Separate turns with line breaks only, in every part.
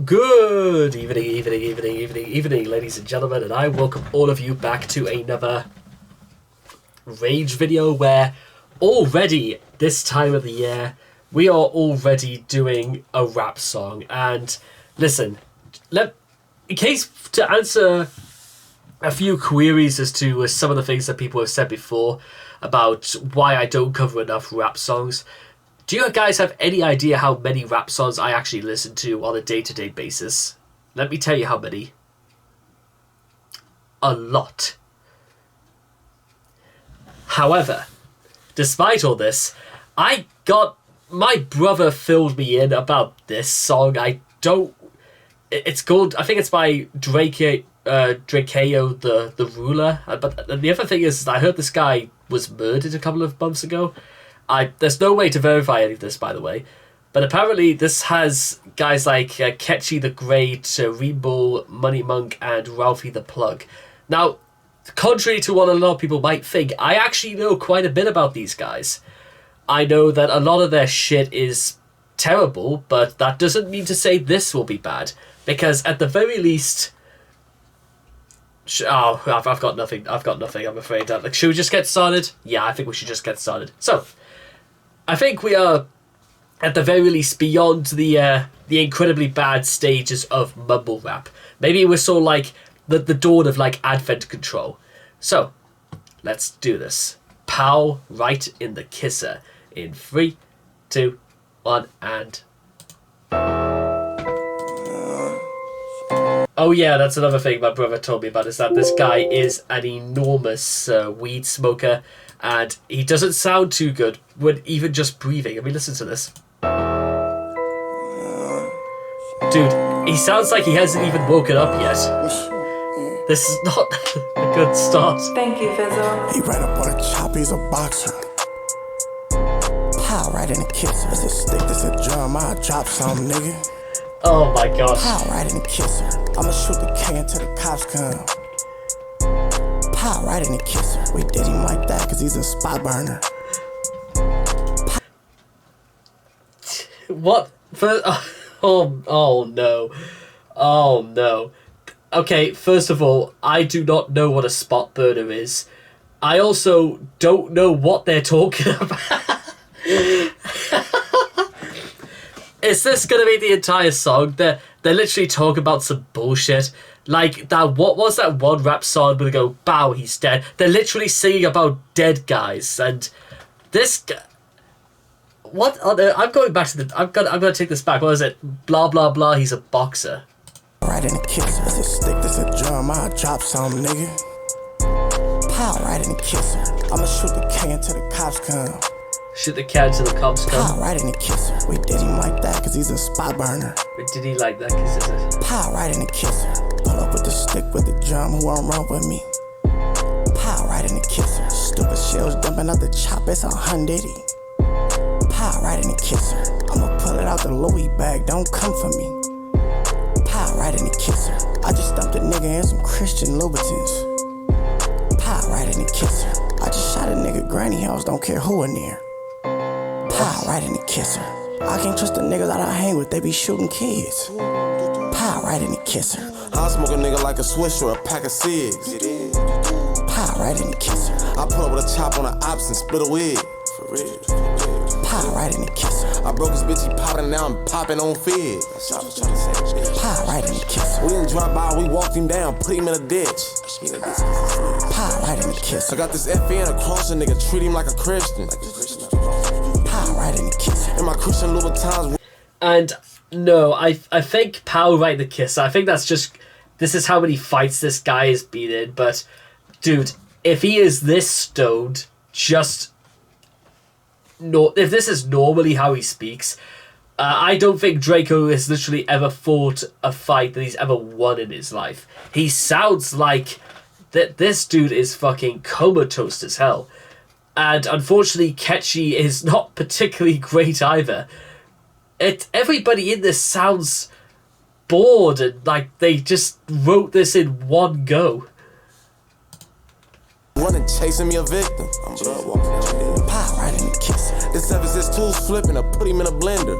Good evening, ladies and gentlemen, and I welcome all of you back to another Rage video where already this time of the year we are already doing a rap song. And listen, in case to answer a few queries as to some of the things that people have said before about why I don't cover enough rap songs. Do you guys have any idea how many rap songs I actually listen to on a day-to-day basis? Let me tell you how many. A lot. However, despite all this, my brother filled me in about this song. It's called, I think it's by Drakeo, the Ruler. But the other thing is, I heard this guy was murdered a couple of months ago. There's no way to verify any of this, by the way, but apparently this has guys like Ketchy the Great, Rebull, Money Monk, and Ralphie the Plug. Now, contrary to what a lot of people might think, I actually know quite a bit about these guys. I know that a lot of their shit is terrible, but that doesn't mean to say this will be bad, because at the very least... I've got nothing, I'm afraid. Should we just get started? Yeah, I think we should just get started. So, I think we are, at the very least, beyond the incredibly bad stages of mumble rap. Maybe we're sort of like the dawn of like advent control. So, let's do this. Pow right in the kisser. In 3, 2, 1, and... Oh yeah, that's another thing my brother told me about, is that this guy is an enormous weed smoker, and he doesn't sound too good when even just breathing. I mean, listen to this. Dude, he sounds like he hasn't even woken up yet. This is not a good start.
Thank you, Fizzle.
He ran up on a chop, he's a boxer. Pow right in the kisser. It's a stick, this a drum, I drop some nigga.
Oh my god.
Pow right in the kisser. I'ma shoot the K until the cops come. Pow right in the kisser. We did him like that cause he's a spot burner.
What? Oh no. Oh no. Okay, first of all, I do not know what a spot burner is. I also don't know what they're talking about. Is this gonna be the entire song? They're literally talking about some bullshit. Like that. What was that one rap song where they go, "Bow, he's dead"? They're literally singing about dead guys, and this. What? I'm going back to the. I'm gonna take this back. What is it? Blah blah blah. He's a boxer.
Right in the kisser. It's a stick. This a drum. I drop some nigga. Pow right in the kisser. I'ma shoot the K until the cops come.
Shoot the cat till the cops come.
Pow right in the kisser. We did him like that cause he's a spot burner.
But did he like that cause it's a...
Pow right in the kisser. Pull up with the stick with the drum, who won't run with me? Pow right in the kisser. Stupid shells dumping out the chop, it's 100. Pow right in the kisser. I'ma pull it out the Louis bag, don't come for me. Pow right in the kisser. I just dumped a nigga in some Christian Louboutins. Pow right in the kisser. I just shot a nigga granny house, don't care who in there. Pow right in the kisser. I can't trust the niggas that I hang with, they be shooting kids. Pow right in the kisser.
I smoke a nigga like a Swiss or a pack of cigs.
Pow right in the kisser.
I pull up with a chop on the ops and split a wig. For real.
Pow right in the kisser.
I broke his bitch, he popping, now I'm popping on fig.
Pow right in the kisser.
We didn't drop by, we walked him down, put him in a ditch.
Pow right in the kisser.
I got this J.F.A across a nigga, treat him like a Christian.
Pow right in the kisser.
In my Christian Louboutins.
And no, I think Pow right in the kiss. I think that's just... This is how many fights this guy has been in. But, dude, if he is this stoned, just... No, if this is normally how he speaks, I don't think Drakeo has literally ever fought a fight that he's ever won in his life. He sounds like that this dude is fucking comatose as hell. And unfortunately, Ketchy is not particularly great either. Everybody in this sounds bored and like they just wrote this in one go.
running, chasing me a victim. I'm blood walking down.
Power right in the kisser.
This 762's flipping, I put him in a blender.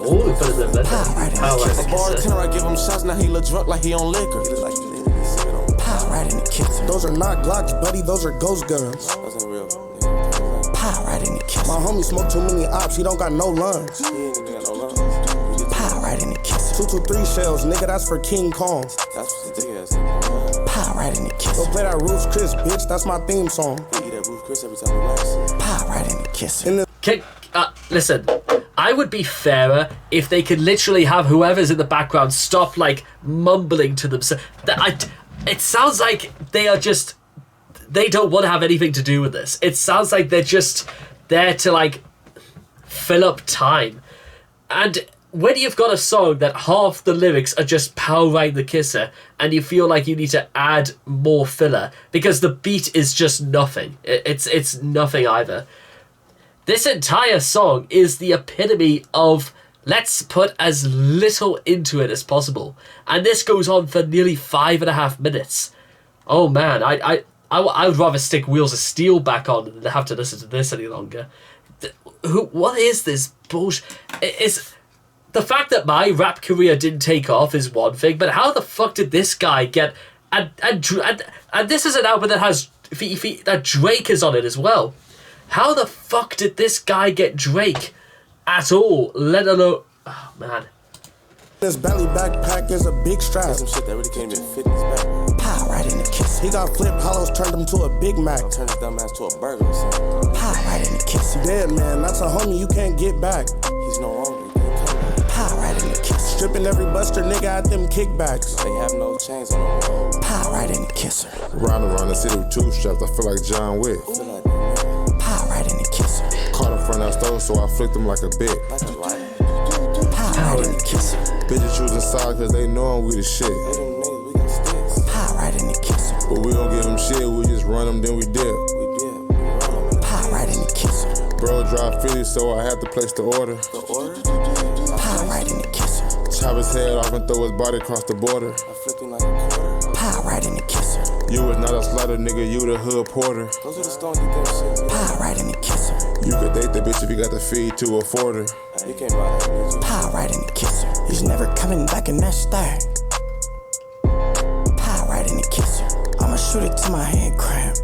Oh, we put it in the blender. Power right in
A
the
bartender,
kisser.
I give him shots, now he look drunk like he on liquor. He look like he's sipping on.
Power right in the kisser.
Those are not Glocks, buddy, those are ghost guns.
That's ain't real.
Power right in the kisser.
My homie smoke too many ops, he don't got no lungs.
He ain't even got no lungs.
Power right in the kisser.
223 shells, nigga, that's for King Kong.
That's what the dick ass.
Power right in the
Go
kisser.
play that Roots Chris, bitch, that's my theme song.
He eat that Ruth Chris every time he wax.
Power right in the kisser.
In the
Listen, I would be fairer if they could literally have whoever's in the background stop, like, mumbling to themselves. It sounds like they don't want to have anything to do with this. It sounds like they're just there to, like, fill up time. And when you've got a song that half the lyrics are just power right the kisser, and you feel like you need to add more filler because the beat is just nothing. It's nothing either. This entire song is the epitome of let's put as little into it as possible, and this goes on for nearly 5.5 minutes. Oh man, I would rather stick Wheels of Steel back on than have to listen to this any longer. What is this bullshit? It's the fact that my rap career didn't take off is one thing, but how the fuck did this guy get? And this is an album that has that Drake is on it as well. How the fuck did this guy get Drake at all? Let alone, oh man.
This belly backpack is a big strap.
Some shit that really can't even fit in his back.
Power right in the kisser.
He got flip hollows, turned him to a Big Mac.
Turn his dumb ass to a burger or something.
Power right in the kisser.
Dead man, that's a homie you can't get back.
He's no longer. He can't come back.
Power right in the kisser.
Stripping every buster nigga at them kickbacks.
They have no chains on them.
Power right in the kisser.
Riding around the city with two straps, I feel like John Wick.
Feel like that, man.
Power right in the kisser.
Caught in front of that stove, so I flicked him like a bit.
Like a light.
Power right in the kisser.
Bitches choosing sides cause they knowin' we the shit.
They them niggas, we got sticks.
Power right in the kisser.
But we don't give them shit, we just run them, then we dip.
We did. We run them.
Power right in the kisser.
Bro drive 50, so I had to place the order.
The order?
Power right in the kisser.
Chop his head off and throw his body across the border.
I flipped him like a quarter.
Power right in the kisser.
You was not a slider, nigga, you the hood porter.
Go to the store and get them shit.
Power right in the kisser.
You could date the bitch if you got the feed to afford her.
You can't buy that bitch.
Power right in the kisser. He's never coming back in that stack. Power right in the kisser. I'ma shoot it till my hand cramp.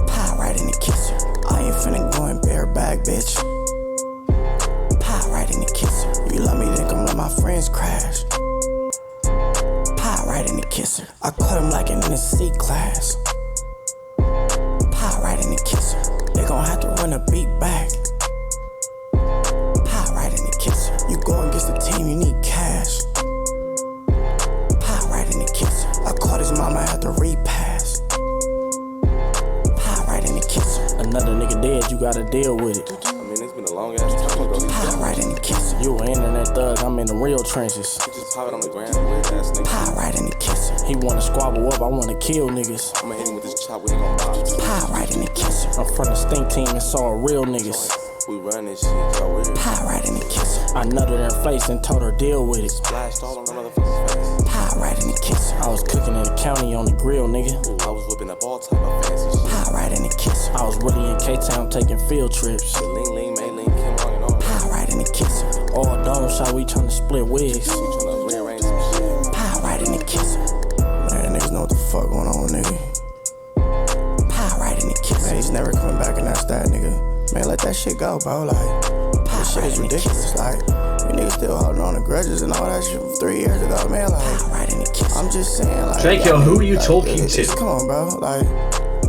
Power right in the kisser. I ain't finna go in bareback, bitch. Power right in the kisser. You love me, then come let my friends crash. Power right in the kisser. I caught him like in the C class. Power right in the kisser. They gon' have to run a beat back. Power right in the kisser. You go against the team, you need cash. Power right in the kisser. I caught his mama at the repass. Power right in the kisser.
Another nigga dead, you gotta deal with it.
I mean, it's been a long ass time ago. He
Power right in the kisser.
You an internet thug, I'm in the real trenches.
just pop it on the ground, weird ass nigga.
Power right in the kisser.
He wanna squabble up, I wanna kill niggas.
I'ma hit him with this chop, we ain't gon' box.
Power right in the kisser.
I'm from the stink team and saw real niggas.
We run this shit, y'all weird.
Power right in the kisser.
I nutted her face and told her deal with it.
Splashed all on the motherfucker's face.
Power right in the kisser.
I was cooking in the county on the grill, nigga.
I was whipping up all type of fancy shit.
Power right in the kisser.
I was really in K-Town taking field trips.
Ling Ling, May Ling, Kim Long and all.
Power right in the kisser.
All dome shot, we tryna split wigs.
We tryna rearrange some shit.
Power right in the kisser.
Man, niggas know what the fuck going on, nigga.
Power right in the kisser.
Man, he's never coming back in that stat, nigga. Man, let that shit go, bro. Like, this shit is ridiculous. Like, you niggas still holding on to grudges and all that shit from 3 years ago, man. Like,
Power right in the kisser.
I'm just saying, like,
Drakeo, who are you
like,
talking
it's,
to?
Come on, bro. Like,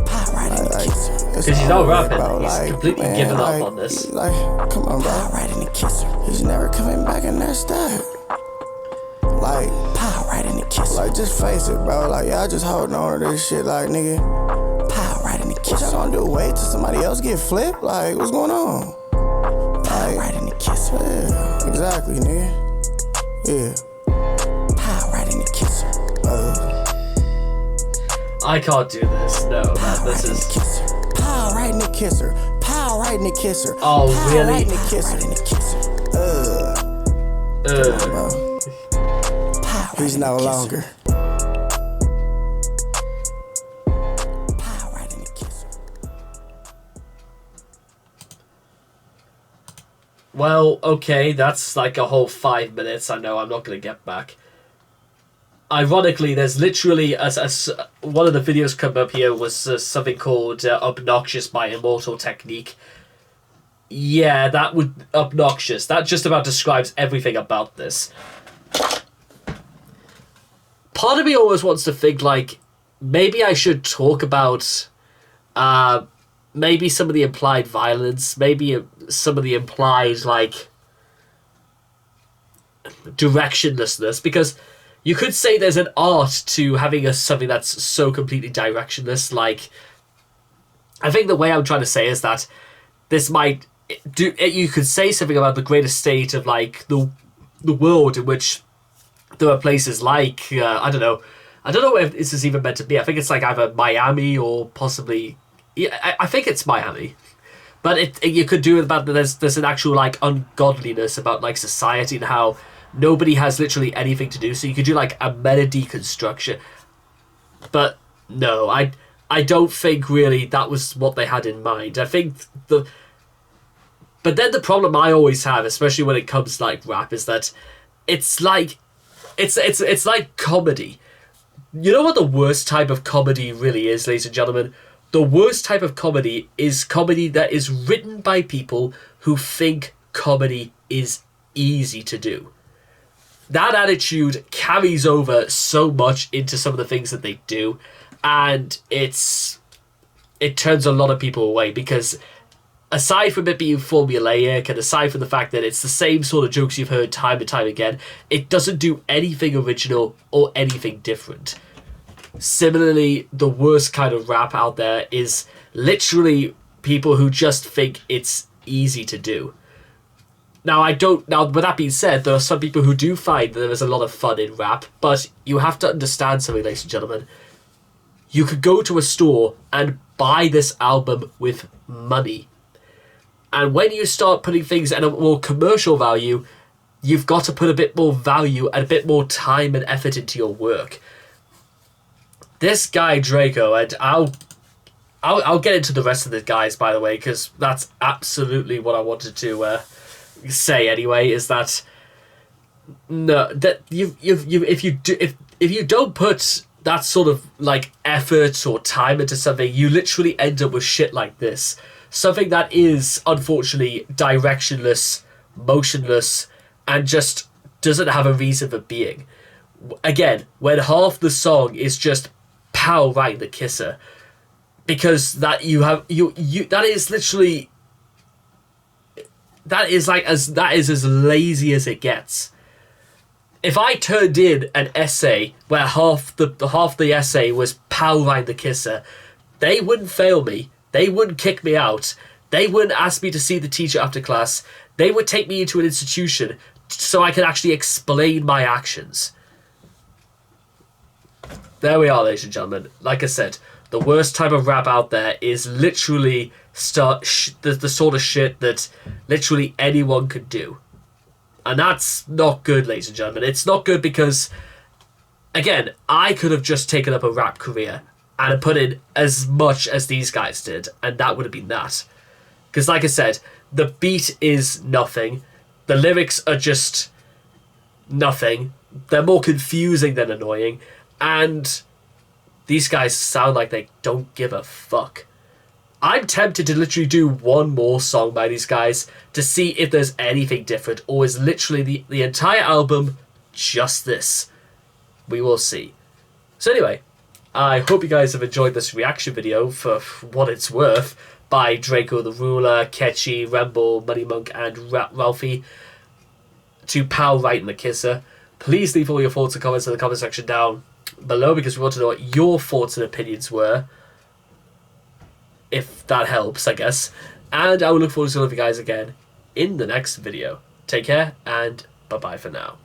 Power right in the
like,
kisser.
it's
Because he's
all
not
good,
rapping.
bro.
He's
Like,
completely
man,
given
like,
up on this.
Like, come on,
Power
bro.
right in the kisser.
He's never coming back in that stat. Like,
Power right in the kisser.
like, just face it, bro. Like, y'all just holding on to this shit. Like, nigga,
Power right in the
what y'all
kisser.
gonna do? Wait till somebody else get flipped? Like, what's going on?
Power right in the kisser.
Yeah, exactly, nigga. Yeah.
Power right in the kisser.
I can't do this. No, man,
Power
this
right in the
is.
kisser.
Power right in the kisser. Power right in the kisser.
Oh,
Power
really?
right in the
Power
kisser.
right in the kisser.
Bro,
Power right
he's
in the
no
kisser.
longer.
Well, okay, that's like a whole 5 minutes. I know I'm not going to get back. Ironically, there's literally one of the videos come up here was something called "Obnoxious" by Immortal Technique. Yeah, that would obnoxious. That just about describes everything about this. Part of me always wants to think like maybe I should talk about maybe some of the implied violence, maybe some of the implied like directionlessness, because you could say there's an art to having something that's so completely directionless. Like, I think the way I'm trying to say is that this might do. You could say something about the greater state of like the world in which there are places like I don't know if this is even meant to be. I think it's like either Miami or possibly. Yeah, I think it's Miami. But you could do it about there's an actual like ungodliness about like society and how nobody has literally anything to do. So you could do like a meta deconstruction. But no, I don't think really that was what they had in mind. I think but then the problem I always have, especially when it comes to like rap, is that it's like it's like comedy. You know what the worst type of comedy really is, ladies and gentlemen? The worst type of comedy is comedy that is written by people who think comedy is easy to do. That attitude carries over so much into some of the things that they do, and it turns a lot of people away, because aside from it being formulaic and aside from the fact that it's the same sort of jokes you've heard time and time again, it doesn't do anything original or anything different. Similarly, the worst kind of rap out there is literally people who just think it's easy to do. Now, with that being said, there are some people who do find that there is a lot of fun in rap, but you have to understand something, ladies and gentlemen. You could go to a store and buy this album with money. And when you start putting things at a more commercial value, you've got to put a bit more value and a bit more time and effort into your work. This guy Drakeo, and I'll get into the rest of the guys, by the way, because that's absolutely what I wanted to say anyway. Is that no, that if you don't put that sort of like effort or time into something, you literally end up with shit like this. Something that is unfortunately directionless, motionless, and just doesn't have a reason for being. Again, when half the song is just pow right the kisser, because that is literally that is as lazy as it gets. If I turned in an essay where half the essay was pow right the kisser, they wouldn't fail me. They wouldn't kick me out. They wouldn't ask me to see the teacher after class. They would take me into an institution so I could actually explain my actions. There we are, ladies and gentlemen. Like I said, the worst type of rap out there is literally the sort of shit that literally anyone could do. And that's not good, ladies and gentlemen. It's not good because, again, I could have just taken up a rap career and put in as much as these guys did, and that would have been that. Because, like I said, the beat is nothing. The lyrics are just nothing. They're more confusing than annoying. And these guys sound like they don't give a fuck. I'm tempted to literally do one more song by these guys to see if there's anything different, or is literally the entire album just this. We will see. So anyway, I hope you guys have enjoyed this reaction video for what it's worth by Drakeo the Ruler, Ketchy, Ramble, Money Monk, and Ralphie to Pow Right and the Kisser. Please leave all your thoughts and comments in the comment section down below, because we want to know what your thoughts and opinions were, if that helps, I guess. And I will look forward to seeing you guys again in the next video. Take care, and bye-bye for now.